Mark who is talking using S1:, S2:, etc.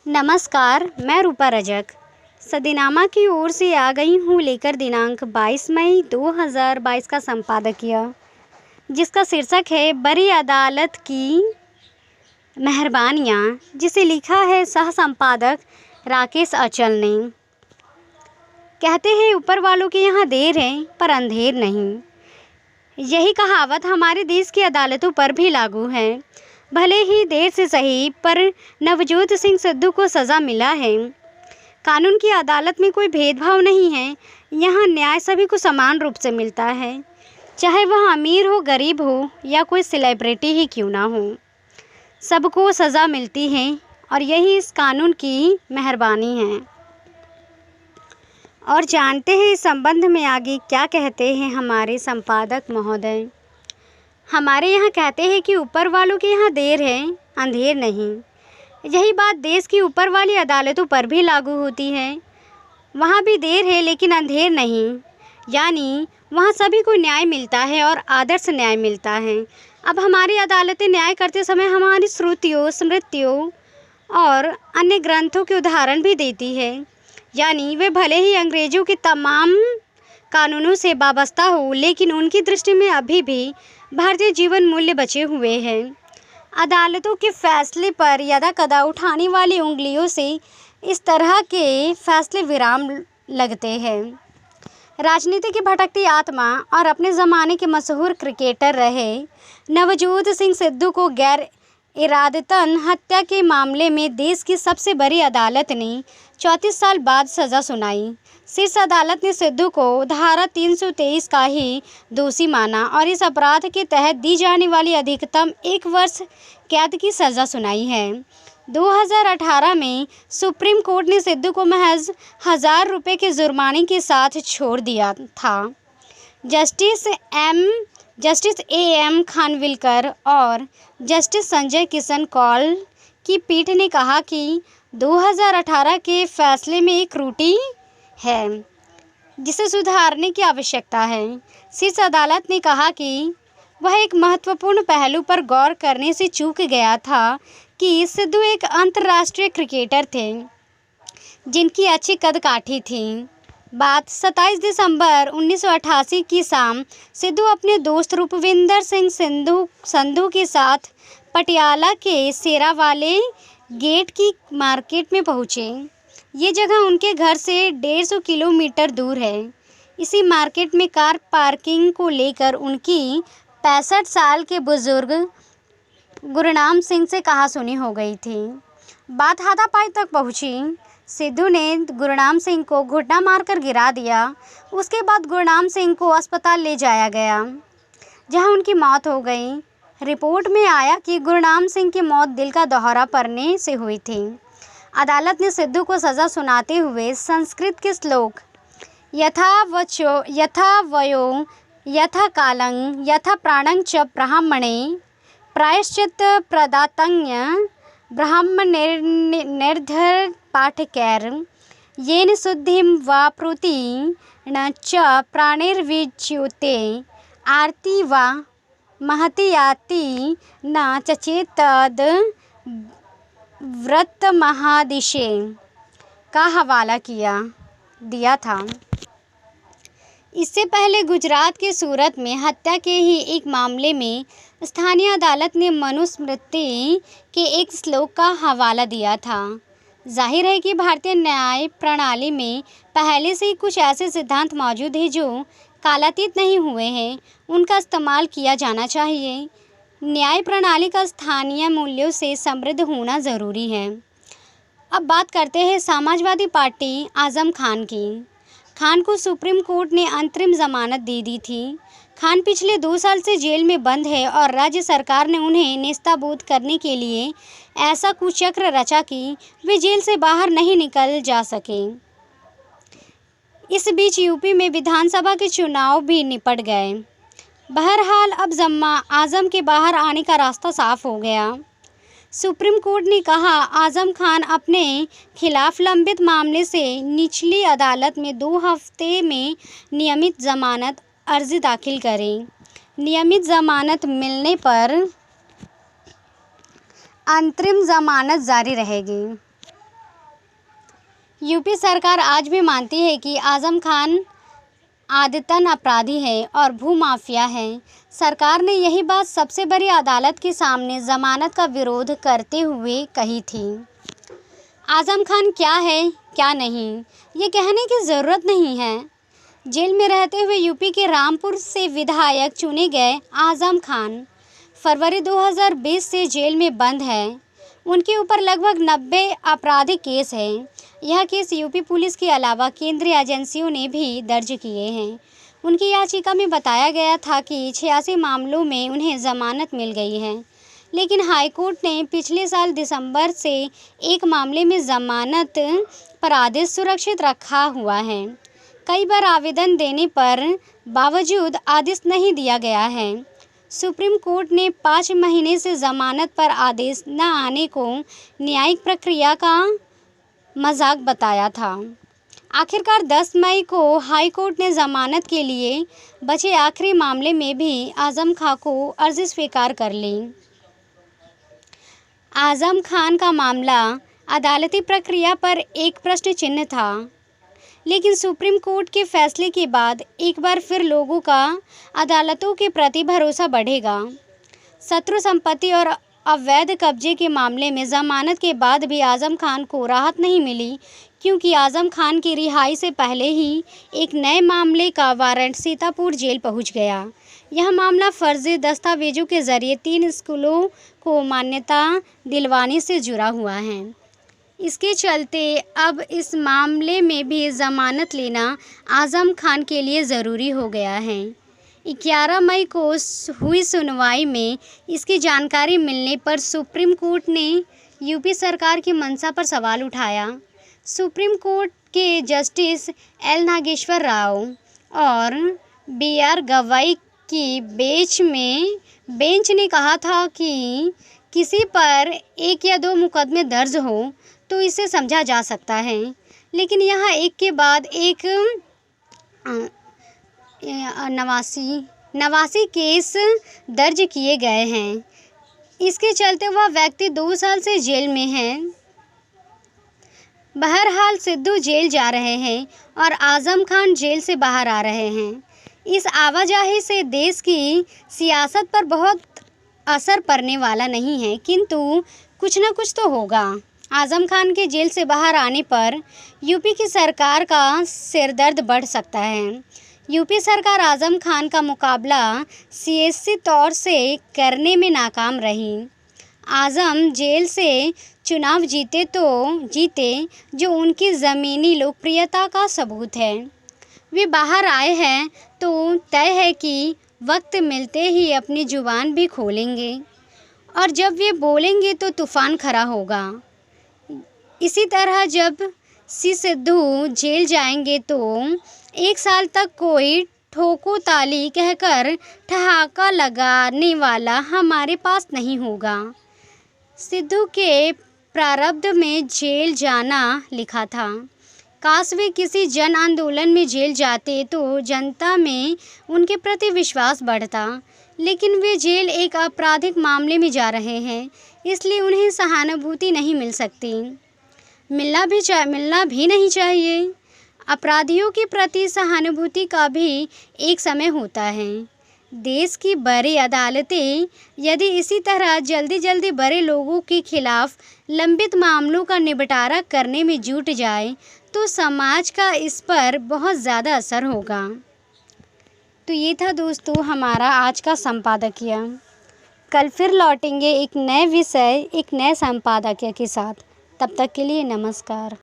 S1: नमस्कार, मैं रूपा रजक सदीनामा की ओर से आ गई हूँ लेकर दिनांक 22 मई 2022 का संपादकीय, जिसका शीर्षक है बड़ी अदालत की मेहरबानियाँ, जिसे लिखा है सह संपादक राकेश अचल ने। कहते हैं ऊपर वालों के यहाँ देर है पर अंधेर नहीं। यही कहावत हमारे देश की अदालतों पर भी लागू है। भले ही देर से सही, पर नवजोत सिंह सिद्धू को सज़ा मिला है। कानून की अदालत में कोई भेदभाव नहीं है। यहाँ न्याय सभी को समान रूप से मिलता है, चाहे वह अमीर हो, गरीब हो या कोई सेलिब्रिटी ही क्यों ना हो। सबको सज़ा मिलती है और यही इस कानून की मेहरबानी है। और जानते हैं इस संबंध में आगे क्या कहते हैं हमारे संपादक महोदय। हमारे यहाँ कहते हैं कि ऊपर वालों के यहाँ देर है, अंधेर नहीं। यही बात देश की ऊपर वाली अदालतों पर भी लागू होती है। वहाँ भी देर है लेकिन अंधेर नहीं, यानी वहाँ सभी को न्याय मिलता है और आदर्श न्याय मिलता है। अब हमारी अदालतें न्याय करते समय हमारी श्रुतियों, स्मृतियों और अन्य ग्रंथों के उदाहरण भी देती है, यानी वे भले ही अंग्रेजों के तमाम कानूनों से वाबस्ता हो, लेकिन उनकी दृष्टि में अभी भी भारतीय जीवन मूल्य बचे हुए हैं। अदालतों के फैसले पर यदा कदा उठाने वाली उंगलियों से इस तरह के फैसले विराम लगते हैं। राजनीति की भटकती आत्मा और अपने ज़माने के मशहूर क्रिकेटर रहे नवजोत सिंह सिद्धू को गैर इरादतन हत्या के मामले में देश की सबसे बड़ी अदालत ने 34 साल बाद सज़ा सुनाई। शीर्ष अदालत ने सिद्धू को धारा 323 का ही दोषी माना और इस अपराध के तहत दी जाने वाली अधिकतम 1 वर्ष कैद की सज़ा सुनाई है। 2018 में सुप्रीम कोर्ट ने सिद्धू को महज 1000 रुपये के जुर्माने के साथ छोड़ दिया था। Justice A.M. खानविलकर और जस्टिस संजय किशन कौल की पीठ ने कहा कि 2018 के फैसले में एक त्रुटि है जिसे सुधारने की आवश्यकता है। शीर्ष अदालत ने कहा कि वह एक महत्वपूर्ण पहलू पर गौर करने से चूक गया था कि सिद्धू एक अंतर्राष्ट्रीय क्रिकेटर थे जिनकी अच्छी कदकाठी थी। बात 27 दिसंबर 1988 की शाम सिद्धू अपने दोस्त रूपविंदर सिंह संधू के साथ पटियाला के शेरावाले गेट की मार्केट में पहुँचे। ये जगह उनके घर से 150 किलोमीटर दूर है। इसी मार्केट में कार पार्किंग को लेकर उनकी 65 साल के बुजुर्ग गुरनाम सिंह से कहासुनी हो गई थी। बात हाथापाई तक पहुंची। सिद्धू ने गुरनाम सिंह को घुटना मारकर गिरा दिया। उसके बाद गुरनाम सिंह को अस्पताल ले जाया गया, जहां उनकी मौत हो गई। रिपोर्ट में आया कि गुरनाम सिंह की मौत दिल का दौरा पड़ने से हुई थी। अदालत ने सिद्धू को सज़ा सुनाते हुए संस्कृत के श्लोक यथा वयो यथा कालं यथा प्राणं च ब्राह्मणे प्रायश्चित प्रदातन्य ब्राह्म निर्धर पाठकैर येन शुद्धिं वाप्नोति न च प्राणैर्विच्युते आर्ति वा महति याति न चचेतद व्रत महादिशे का हवाला दिया था। इससे पहले गुजरात के सूरत में हत्या के ही एक मामले में स्थानीय अदालत ने मनुस्मृति के एक श्लोक का हवाला दिया था। जाहिर है कि भारतीय न्याय प्रणाली में पहले से ही कुछ ऐसे सिद्धांत मौजूद हैं जो कालातीत नहीं हुए हैं। उनका इस्तेमाल किया जाना चाहिए। न्याय प्रणाली का स्थानीय मूल्यों से समृद्ध होना ज़रूरी है। अब बात करते हैं समाजवादी पार्टी आज़म खान की। खान को सुप्रीम कोर्ट ने अंतरिम जमानत दे दी थी। खान पिछले 2 साल से जेल में बंद है और राज्य सरकार ने उन्हें नेस्ताबूद करने के लिए ऐसा कुचक्र रचा कि वे जेल से बाहर नहीं निकल जा सके। इस बीच यूपी में विधानसभा के चुनाव भी निपट गए। बहरहाल अब आज़म के बाहर आने का रास्ता साफ हो गया। सुप्रीम कोर्ट ने कहा आज़म खान अपने खिलाफ लंबित मामले से निचली अदालत में 2 हफ्ते में नियमित जमानत अर्जी दाखिल करें। नियमित जमानत मिलने पर अंतरिम जमानत जारी रहेगी। यूपी सरकार आज भी मानती है कि आजम खान आदतन अपराधी है और भूमाफिया है। सरकार ने यही बात सबसे बड़ी अदालत के सामने जमानत का विरोध करते हुए कही थी। आजम खान क्या है क्या नहीं, ये कहने की ज़रूरत नहीं है। जेल में रहते हुए यूपी के रामपुर से विधायक चुने गए आजम खान फरवरी 2020 से जेल में बंद है। उनके ऊपर लगभग 90 आपराधिक केस हैं। यह केस यूपी पुलिस के अलावा केंद्रीय एजेंसियों ने भी दर्ज किए हैं। उनकी याचिका में बताया गया था कि 86 मामलों में उन्हें जमानत मिल गई है, लेकिन हाईकोर्ट ने पिछले साल दिसंबर से एक मामले में जमानत पर आदेश सुरक्षित रखा हुआ है। कई बार आवेदन देने पर बावजूद आदेश नहीं दिया गया है। सुप्रीम कोर्ट ने 5 महीने से जमानत पर आदेश न आने को न्यायिक प्रक्रिया का मजाक बताया था। आखिरकार 10 मई को हाई कोर्ट ने जमानत के लिए बचे आखिरी मामले में भी आजम खान को अर्जी स्वीकार कर ली। आजम खान का मामला अदालती प्रक्रिया पर एक प्रश्न चिन्ह था, लेकिन सुप्रीम कोर्ट के फैसले के बाद एक बार फिर लोगों का अदालतों के प्रति भरोसा बढ़ेगा। शत्रु संपत्ति और अवैध कब्जे के मामले में जमानत के बाद भी आजम खान को राहत नहीं मिली, क्योंकि आजम खान की रिहाई से पहले ही एक नए मामले का वारंट सीतापुर जेल पहुंच गया। यह मामला फर्जी दस्तावेजों के जरिए 3 स्कूलों को मान्यता दिलवाने से जुड़ा हुआ है। इसके चलते अब इस मामले में भी जमानत लेना आजम खान के लिए ज़रूरी हो गया है। 11 मई को हुई सुनवाई में इसकी जानकारी मिलने पर सुप्रीम कोर्ट ने यूपी सरकार की मंशा पर सवाल उठाया। सुप्रीम कोर्ट के जस्टिस एल नागेश्वर राव और BR गवाई की बेंच ने कहा था कि किसी पर 1 या 2 मुकदमे दर्ज हो तो इसे समझा जा सकता है, लेकिन यहाँ एक के बाद एक 89 केस दर्ज किए गए हैं। इसके चलते वह व्यक्ति 2 साल से जेल में है। बहरहाल सिद्धू जेल जा रहे हैं और आजम खान जेल से बाहर आ रहे हैं। इस आवाजाही से देश की सियासत पर बहुत असर पड़ने वाला नहीं है, किंतु कुछ न कुछ तो होगा। आजम खान के जेल से बाहर आने पर यूपी की सरकार का सिरदर्द बढ़ सकता है। यूपी सरकार आजम खान का मुकाबला सियासी तौर से करने में नाकाम रही। आजम जेल से चुनाव जीते जो उनकी ज़मीनी लोकप्रियता का सबूत है। वे बाहर आए हैं तो तय है कि वक्त मिलते ही अपनी जुबान भी खोलेंगे, और जब वे बोलेंगे तो तूफान खड़ा होगा। इसी तरह जब सिद्धू जेल जाएंगे तो 1 साल तक कोई ठोको ताली कहकर ठहाका लगाने वाला हमारे पास नहीं होगा। सिद्धू के प्रारब्ध में जेल जाना लिखा था। काश वे किसी जन आंदोलन में जेल जाते तो जनता में उनके प्रति विश्वास बढ़ता, लेकिन वे जेल एक आपराधिक मामले में जा रहे हैं, इसलिए उन्हें सहानुभूति नहीं मिल सकती। मिलना भी नहीं चाहिए। अपराधियों के प्रति सहानुभूति का भी एक समय होता है। देश की बड़ी अदालतें यदि इसी तरह जल्दी बड़े लोगों के खिलाफ लंबित मामलों का निपटारा करने में जुट जाए तो समाज का इस पर बहुत ज़्यादा असर होगा। तो ये था दोस्तों हमारा आज का संपादकीय। कल फिर लौटेंगे एक नए विषय, एक नए संपादकीय के साथ। तब तक के लिए नमस्कार।